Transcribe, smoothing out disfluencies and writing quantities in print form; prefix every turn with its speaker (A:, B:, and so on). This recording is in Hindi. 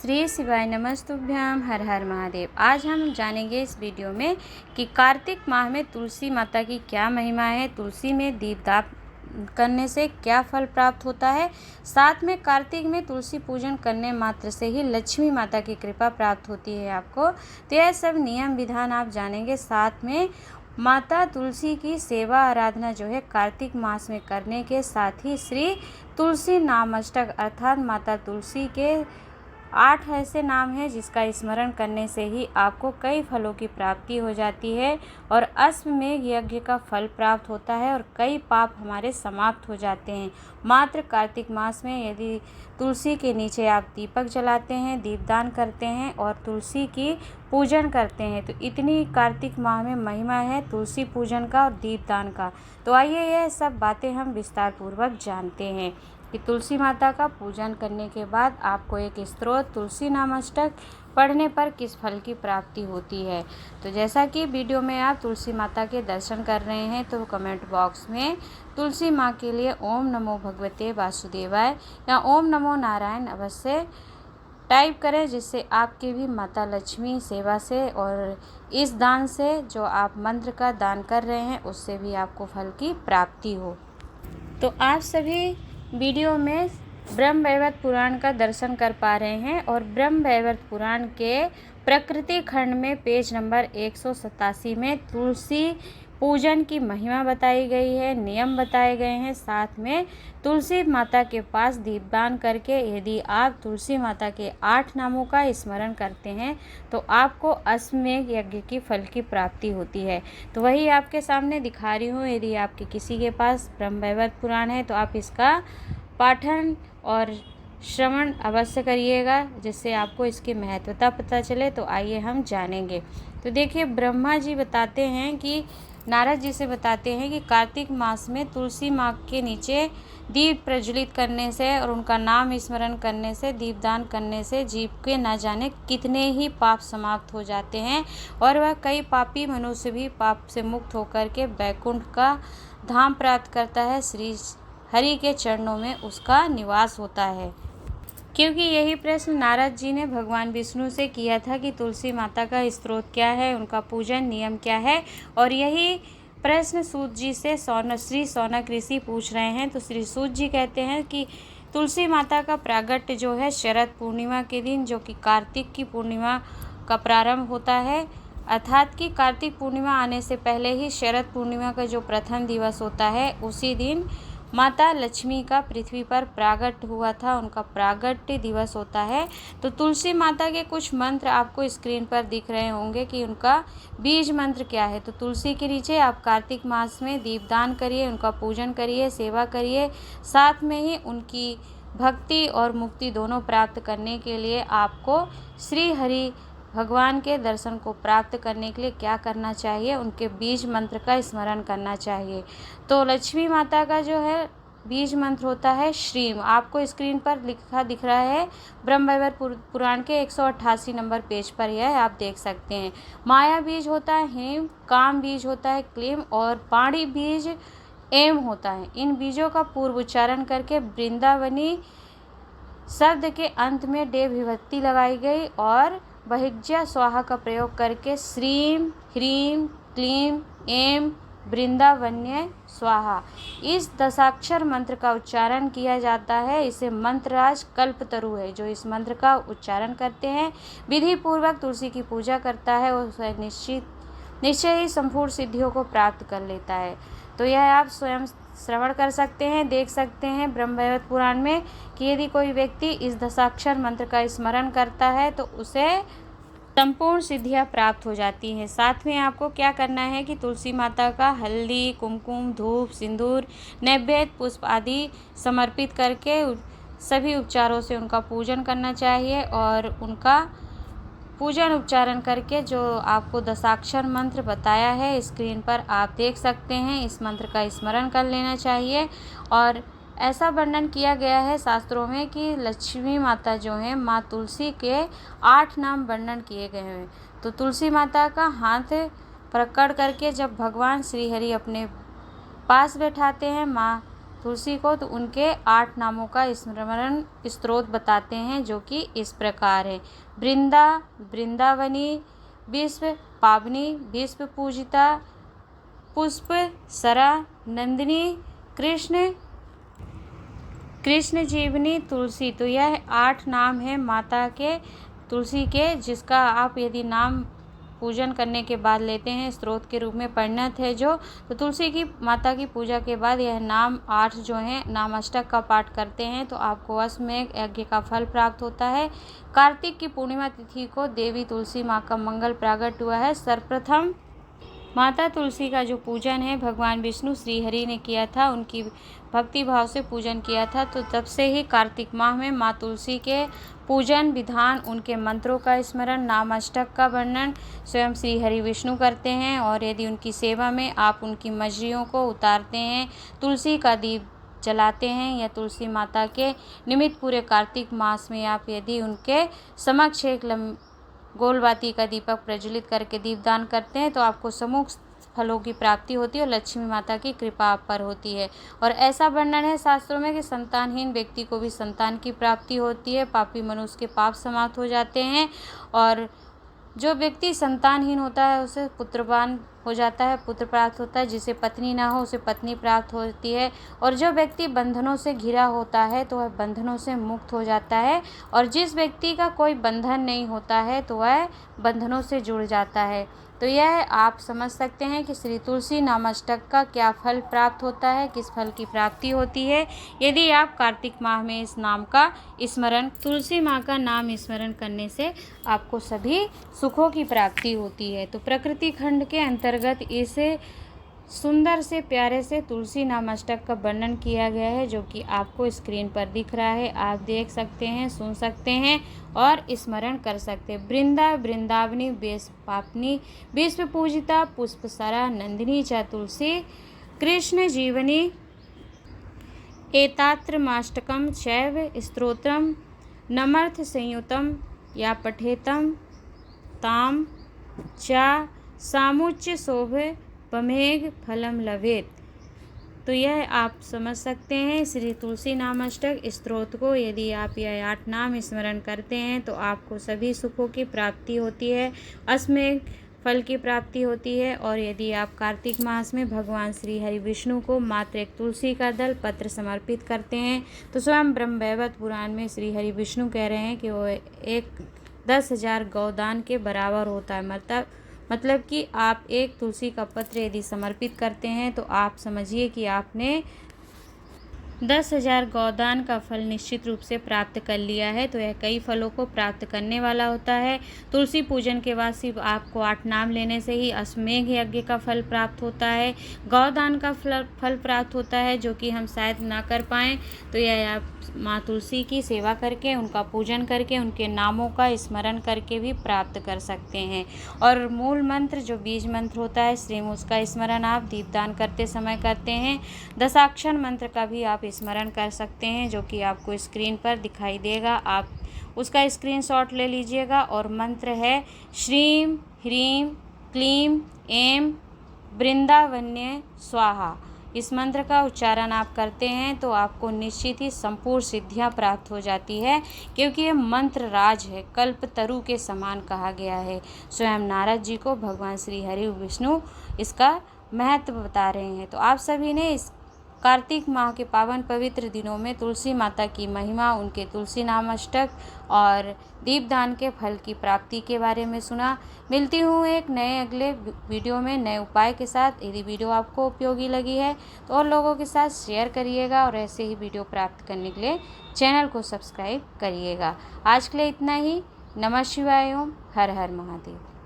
A: श्री शिवाय नमस्तुभ्यम। हर हर महादेव। आज हम जानेंगे इस वीडियो में कि कार्तिक माह में तुलसी माता की क्या महिमा है, तुलसी में दीपदान करने से क्या फल प्राप्त होता है। साथ में कार्तिक में तुलसी पूजन करने मात्र से ही लक्ष्मी माता की कृपा प्राप्त होती है आपको। तो यह सब नियम विधान आप जानेंगे। साथ में माता तुलसी की सेवा आराधना जो है कार्तिक मास में करने के साथ ही श्री तुलसी नामाष्टक अर्थात माता तुलसी के 8 ऐसे नाम हैं जिसका स्मरण करने से ही आपको कई फलों की प्राप्ति हो जाती है और अश्वमेध यज्ञ का फल प्राप्त होता है और कई पाप हमारे समाप्त हो जाते हैं। मात्र कार्तिक मास में यदि तुलसी के नीचे आप दीपक जलाते हैं, दीपदान करते हैं और तुलसी की पूजन करते हैं तो इतनी कार्तिक माह में महिमा है तुलसी पूजन का और दीपदान का। तो आइए यह सब बातें हम विस्तार पूर्वक जानते हैं कि तुलसी माता का पूजन करने के बाद आपको एक स्तोत्र तुलसी नामाष्टक पढ़ने पर किस फल की प्राप्ति होती है। तो जैसा कि वीडियो में आप तुलसी माता के दर्शन कर रहे हैं तो कमेंट बॉक्स में तुलसी माँ के लिए ओम नमो भगवते वासुदेवाय या ओम नमो नारायण अवश्य टाइप करें, जिससे आपके भी माता लक्ष्मी सेवा से और इस दान से जो आप मंत्र का दान कर रहे हैं उससे भी आपको फल की प्राप्ति हो। तो आप सभी वीडियो में ब्रह्म वैवर्त पुराण का दर्शन कर पा रहे हैं और ब्रह्म वैवर्त पुराण के प्रकृति खंड में पेज नंबर 187 में तुलसी पूजन की महिमा बताई गई है, नियम बताए गए हैं। साथ में तुलसी माता के पास दीपदान करके यदि आप तुलसी माता के 8 नामों का स्मरण करते हैं तो आपको अश्वमेध यज्ञ की फल की प्राप्ति होती है। तो वही आपके सामने दिखा रही हूँ। यदि आपके किसी के पास ब्रह्म वैवर्त पुराण है तो आप इसका पाठन और श्रवण अवश्य करिएगा, जिससे आपको इसकी महत्वता पता चले। तो आइए हम जानेंगे। तो देखिए, ब्रह्मा जी बताते हैं कि नारद जी से बताते हैं कि कार्तिक मास में तुलसी माँ के नीचे दीप प्रज्वलित करने से और उनका नाम स्मरण करने से, दीपदान करने से जीव के न जाने कितने ही पाप समाप्त हो जाते हैं और वह कई पापी मनुष्य भी पाप से मुक्त होकर के वैकुंठ का धाम प्राप्त करता है। श्री हरि के चरणों में उसका निवास होता है। क्योंकि यही प्रश्न नारद जी ने भगवान विष्णु से किया था कि तुलसी माता का स्त्रोत क्या है, उनका पूजन नियम क्या है, और यही प्रश्न सूत जी से श्री शौनक ऋषि पूछ रहे हैं। तो श्री सूत जी कहते हैं कि तुलसी माता का प्रागट्य जो है शरद पूर्णिमा के दिन, जो कि कार्तिक की पूर्णिमा का प्रारंभ होता है, अर्थात कि कार्तिक पूर्णिमा आने से पहले ही शरद पूर्णिमा का जो प्रथम दिवस होता है उसी दिन माता लक्ष्मी का पृथ्वी पर प्रागट्य हुआ था, उनका प्रागट्य दिवस होता है। तो तुलसी माता के कुछ मंत्र आपको स्क्रीन पर दिख रहे होंगे कि उनका बीज मंत्र क्या है। तो तुलसी के नीचे आप कार्तिक मास में दीपदान करिए, उनका पूजन करिए, सेवा करिए। साथ में ही उनकी भक्ति और मुक्ति दोनों प्राप्त करने के लिए आपको श्री हरि भगवान के दर्शन को प्राप्त करने के लिए क्या करना चाहिए, उनके बीज मंत्र का स्मरण करना चाहिए। तो लक्ष्मी माता का जो है बीज मंत्र होता है श्रीम, आपको स्क्रीन पर लिखा दिख रहा है ब्रह्म वैवर्त पुराण के 188 नंबर पेज पर, यह आप देख सकते हैं। माया बीज होता है हेम, काम बीज होता है क्लीम और पाणी बीज एम होता है। इन बीजों का पूर्व उच्चारण करके वृंदावनी शब्द के अंत में डे विभक्ति लगाई गई और बहिज्या स्वाहा का प्रयोग करके श्रीम ह्रीम क्लीम एम वृंदावन्य स्वाहा इस दशाक्षर मंत्र का उच्चारण किया जाता है। इसे मंत्रराज कल्पतरु है जो इस मंत्र का उच्चारण करते हैं, विधि पूर्वक तुलसी की पूजा करता है और उसे निश्चय ही संपूर्ण सिद्धियों को प्राप्त कर लेता है। तो यह आप स्वयं श्रवण कर सकते हैं, देख सकते हैं ब्रह्म वैवर्त पुराण में कि यदि कोई व्यक्ति इस दशाक्षर मंत्र का स्मरण करता है तो उसे संपूर्ण सिद्धियां प्राप्त हो जाती हैं। साथ में आपको क्या करना है कि तुलसी माता का हल्दी, कुमकुम, धूप, सिंदूर, नैवेद्य, पुष्प आदि समर्पित करके सभी उपचारों से उनका पूजन करना चाहिए और उनका पूजन उच्चारण करके जो आपको दशाक्षर मंत्र बताया है स्क्रीन पर आप देख सकते हैं, इस मंत्र का स्मरण कर लेना चाहिए। और ऐसा वर्णन किया गया है शास्त्रों में कि लक्ष्मी माता जो है माँ तुलसी के 8 नाम वर्णन किए गए हैं। तो तुलसी माता का हाथ पकड़ करके जब भगवान श्री हरि अपने पास बैठाते हैं, माँ तुलसी को, तो उनके 8 नामों का स्मरण स्त्रोत बताते हैं, जो कि इस प्रकार है। वृंदा, वृंदावनी, विश्व पावनी, विश्व पूजिता, पुष्प सरा, नंदिनी, कृष्ण, कृष्ण जीवनी, तुलसी। तो यह 8 नाम है माता के तुलसी के, जिसका आप यदि नाम पूजन करने के बाद लेते हैं, स्त्रोत के रूप में परिणत है जो, तो तुलसी की माता की पूजा के बाद यह नाम 8 जो हैं नाम अष्टक का पाठ करते हैं तो आपको अश्वमेध यज्ञ का फल प्राप्त होता है। कार्तिक की पूर्णिमा तिथि को देवी तुलसी माँ का मंगल प्रागट हुआ है। सर्वप्रथम माता तुलसी का जो पूजन है भगवान विष्णु श्री हरि ने किया था, उनकी भक्ति भाव से पूजन किया था। तो तब से ही कार्तिक माह में माँ तुलसी के पूजन विधान, उनके मंत्रों का स्मरण, नाम अष्टक का वर्णन स्वयं श्री हरि विष्णु करते हैं। और यदि उनकी सेवा में आप उनकी मजरियों को उतारते हैं, तुलसी का दीप जलाते हैं, या तुलसी माता के निमित्त पूरे कार्तिक मास में आप यदि उनके समक्ष एक गोलबाती का दीपक प्रज्वलित करके दीपदान करते हैं, तो आपको समूह फलों की प्राप्ति होती है और लक्ष्मी माता की कृपा आप पर होती है। और ऐसा वर्णन है शास्त्रों में कि संतानहीन व्यक्ति को भी संतान की प्राप्ति होती है, पापी मनुष्य के पाप समाप्त हो जाते हैं, और जो व्यक्ति संतानहीन होता है उसे पुत्रवान हो जाता है, पुत्र प्राप्त होता है। जिसे पत्नी ना हो उसे पत्नी प्राप्त होती है। और जो व्यक्ति बंधनों से घिरा होता है तो वह बंधनों से मुक्त हो जाता है, और जिस व्यक्ति का कोई बंधन नहीं होता है तो वह बंधनों से जुड़ जाता है। तो यह आप समझ सकते हैं कि श्री तुलसी नाम अष्टक का क्या फल प्राप्त होता है, किस फल की प्राप्ति होती है यदि आप कार्तिक माह में इस नाम का स्मरण, तुलसी माँ का नाम स्मरण करने से आपको सभी सुखों की प्राप्ति होती है। तो प्रकृति खंड के अंतर्गत इसे सुंदर से प्यारे से तुलसी नाम अष्टक का वर्णन किया गया है, जो कि आपको स्क्रीन पर दिख रहा है। आप देख सकते हैं, सुन सकते हैं और स्मरण कर सकते हैं। वृंदा, वृंदावनी, विश्व पावनी, विश्व पूजिता, पुष्पसरा, नंदिनी च तुलसी, कृष्ण जीवनी, एतात्रमाष्टकं चैव स्तोत्रं नमर्थ संयुतं या पठेतं ताम चा सामुच्य शोभे पमेघ फलम लभेत। तो यह आप समझ सकते हैं श्री तुलसी नाम अष्टक स्तोत्र को यदि आप यह 8 नाम स्मरण करते हैं तो आपको सभी सुखों की प्राप्ति होती है, अश्वमेध फल की प्राप्ति होती है। और यदि आप कार्तिक मास में भगवान श्री हरि विष्णु को मात्र एक तुलसी का दल पत्र समर्पित करते हैं तो स्वयं ब्रह्मवैवर्त पुराण में श्री हरि विष्णु कह रहे हैं कि वो एक 10,000 गौदान के बराबर होता है। मतलब कि आप एक तुलसी का पत्र यदि समर्पित करते हैं तो आप समझिए कि आपने 10,000 गौदान का फल निश्चित रूप से प्राप्त कर लिया है। तो यह कई फलों को प्राप्त करने वाला होता है। तुलसी पूजन के बाद सिर्फ आपको 8 नाम लेने से ही अश्वमेध यज्ञ का फल प्राप्त होता है, गौदान का फल प्राप्त होता है, जो कि हम शायद ना कर पाएँ। तो यह आप माँ तुलसी की सेवा करके, उनका पूजन करके, उनके नामों का स्मरण करके भी प्राप्त कर सकते हैं। और मूल मंत्र जो बीज मंत्र होता है श्रीम, उसका स्मरण आप दीपदान करते समय करते हैं। दशाक्षर मंत्र का भी आप स्मरण कर सकते हैं, जो कि आपको स्क्रीन पर दिखाई देगा। आप उसका स्क्रीनशॉट ले लीजिएगा। और मंत्र है श्रीम ह्रीम क्लीम ऐं वृंदावन्य स्वाहा। इस मंत्र का उच्चारण आप करते हैं तो आपको निश्चित ही संपूर्ण सिद्धियां प्राप्त हो जाती है, क्योंकि ये मंत्र राज है, कल्पतरु के समान कहा गया है। स्वयं नारद जी को भगवान श्री हरि विष्णु इसका महत्व बता रहे हैं। तो आप सभी ने इस कार्तिक माह के पावन पवित्र दिनों में तुलसी माता की महिमा, उनके तुलसी नाम अष्टक और दीपदान के फल की प्राप्ति के बारे में सुना। मिलती हूँ एक नए अगले वीडियो में नए उपाय के साथ। यदि वीडियो आपको उपयोगी लगी है तो और लोगों के साथ शेयर करिएगा, और ऐसे ही वीडियो प्राप्त करने के लिए चैनल को सब्सक्राइब करिएगा। आज के लिए इतना ही। नमः शिवाय। ओम हर हर महादेव।